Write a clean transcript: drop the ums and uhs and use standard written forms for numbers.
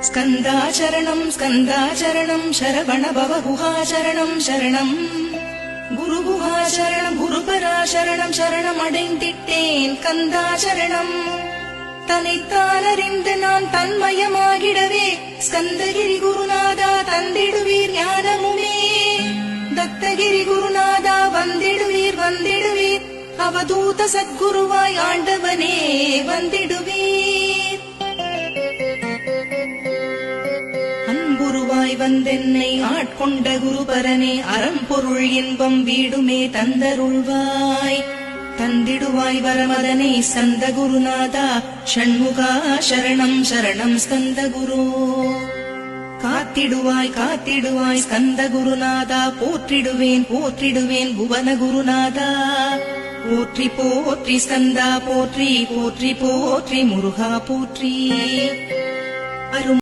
ஸ்கந்தாச்சரணம் ஸ்கந்தாச்சரணம் சரவண பவ குஹாச்சரணம் சரணம் குரு குஹாச்சரணம் குருபராசரணம் சரணம் அடைந்திட்டேன் கந்தாச்சரணம். தன்னைத்தான் அறிந்து நான் தன்மயமாகிடவே ஸ்கந்தகிரி குருநாதா தந்திடுவீர் ஞானமுமே. தத்தகிரி குருநாதா வந்திடுவீர் வந்திடுவீர் அவதூத சத்குருவாய் ஆண்டவனே வந்திடுவீர். அன்புருவாய் வந்தென்னை ஆட்கொண்ட குருபரனே அறம்பொருள் இன்பம் வீடுமே தந்தருள்வாய். தந்திடுவாய் வரமதனை ஸ்கந்த குருநாதா ஷண்முகா சரணம் சரணம் ஸ்கந்த குரு. காத்திடுவாய் காத்திடுவாய் ஸ்கந்த குருநாதா போற்றிடுவேன் போற்றிடுவேன் புவன குருநாதா. போற்றி போற்றி ஸ்கந்தா போற்றி போற்றி போற்றி முருகா போற்றி.